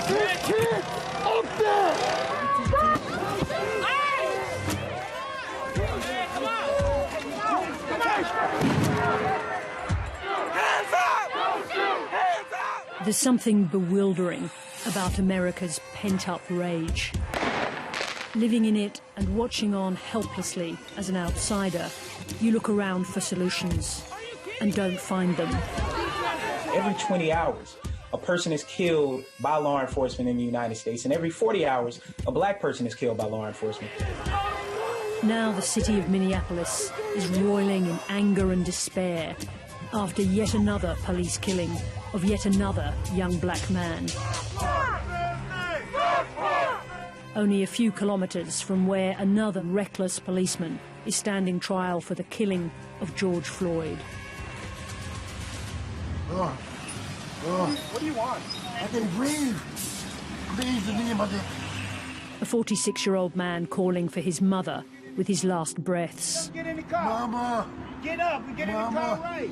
There's kids up there! There's something bewildering about America's pent-up rage. Living in it and watching on helplessly as an outsider, you look around for solutions and don't find them. Every 20 hours, a person is killed by law enforcement in the United States, and every 40 hours, a black person is killed by law enforcement. Now the city of Minneapolis is roiling in anger and despair after yet another police killing of yet another young black man. Only a few kilometers from where another reckless policeman is standing trial for the killing of George Floyd. What do you want? I can breathe. Please, A 46-year-old man calling for his mother with his last breaths. Get in the car. Mama. Get up and get in the car right.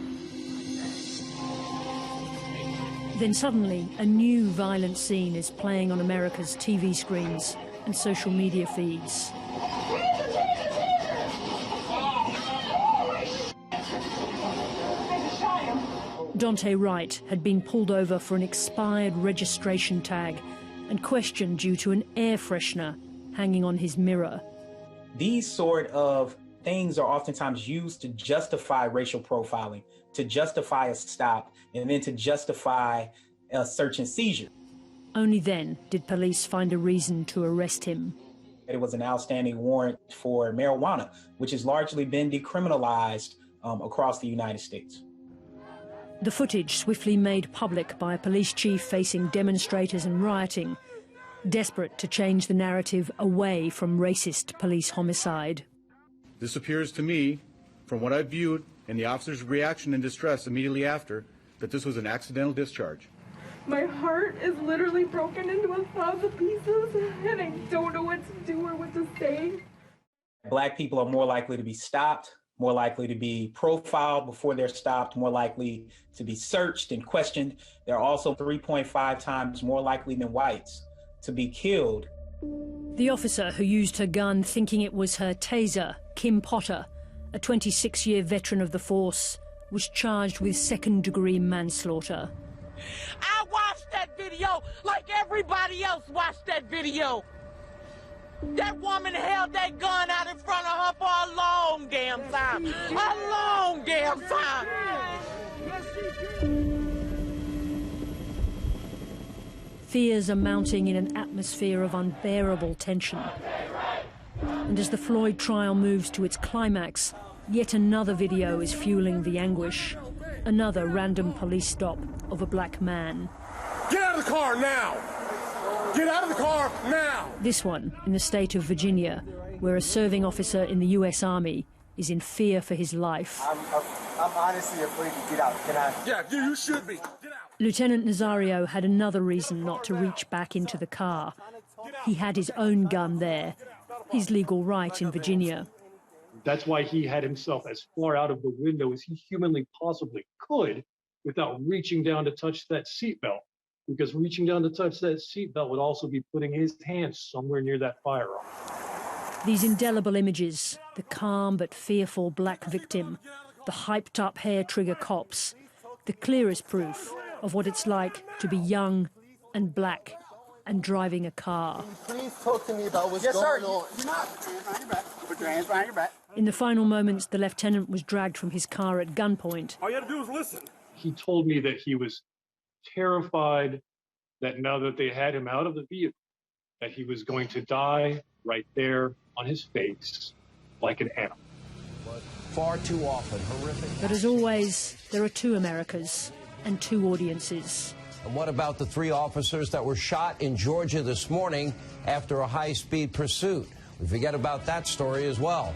Then suddenly, a new violent scene is playing on America's TV screens and social media feeds. Dante Wright had been pulled over for an expired registration tag and questioned due to an air freshener hanging on his mirror. These sort of things are oftentimes used to justify racial profiling, to justify a stop, and then to justify a search and seizure. Only then did police find a reason to arrest him. It was an outstanding warrant for marijuana, which has largely been decriminalized across the United States. The footage swiftly made public by a police chief facing demonstrators and rioting, desperate to change the narrative away from racist police homicide. This appears to me, from what I've viewed and the officer's reaction and distress immediately after, that this was an accidental discharge. My heart is literally broken into 1,000 pieces, and I don't know what to do or what to say. Black people are more likely to be stopped, more likely to be profiled before they're stopped, more likely to be searched and questioned. They're also 3.5 times more likely than whites to be killed. The officer who used her gun thinking it was her taser, Kim Potter, a 26-year veteran of the force, was charged with second-degree manslaughter. I watched that video like everybody else watched that video. That woman held that gun out in front of her for a long damn time. A long damn time. Fears are mounting in an atmosphere of unbearable tension. And as the Floyd trial moves to its climax, yet another video is fueling the anguish. Another random police stop of a black man. Get out of the car now! Get out of the car now! This one in the state of Virginia, where a serving officer in the U.S. Army is in fear for his life. I'm honestly afraid to get out. Can I? Yeah, you should be. Get out. Lieutenant Nazario had another reason not to reach back into the car. He had his own gun there, his legal right in Virginia. That's why he had himself as far out of the window as he humanly possibly could without reaching down to touch that seatbelt, because reaching down to touch that seatbelt would also be putting his hands somewhere near that firearm. These indelible images, the calm but fearful black victim, the hyped-up hair-trigger cops, the clearest proof of what it's like to be young and black and driving a car. Please talk to me about what's going on. Put your hands behind your back. In the final moments, the lieutenant was dragged from his car at gunpoint. All you have to do is listen. He told me that he was terrified that now that they had him out of the vehicle, that he was going to die right there on his face like an animal. Far too often, horrific. But as always, there are two Americas and two audiences. And what about the 3 officers that were shot in Georgia this morning after a high-speed pursuit? We forget about that story as well.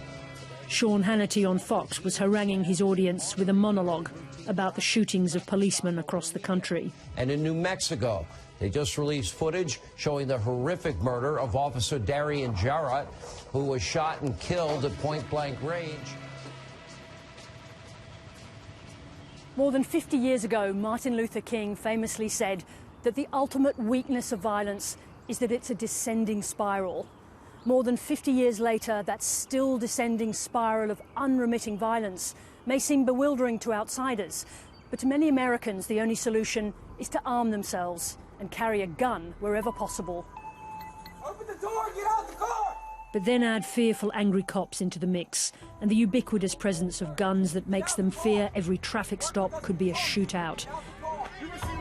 Sean Hannity on Fox was haranguing his audience with a monologue about the shootings of policemen across the country. And in New Mexico, they just released footage showing the horrific murder of Officer Darian Jarrett, who was shot and killed at point-blank range. More than 50 years ago, Martin Luther King famously said, that the ultimate weakness of violence is that it's a descending spiral. More than 50 years later, that still descending spiral of unremitting violence may seem bewildering to outsiders, but to many Americans, the only solution is to arm themselves and carry a gun wherever possible. Open the door, get out the car! But then add fearful angry cops into the mix and the ubiquitous presence of guns that makes them fear every traffic stop could be a shootout.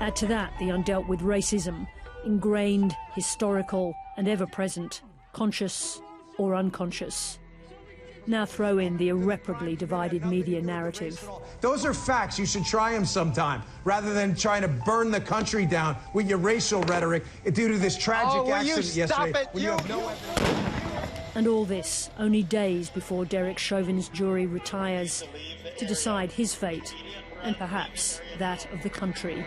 Add to that the undealt with racism, ingrained, historical and ever-present, conscious or unconscious. Now throw in the irreparably divided media narrative. Those are facts. You should try them sometime, rather than trying to burn the country down with your racial rhetoric due to this tragic accident yesterday. And all this only days before Derek Chauvin's jury retires to decide his fate and perhaps that of the country.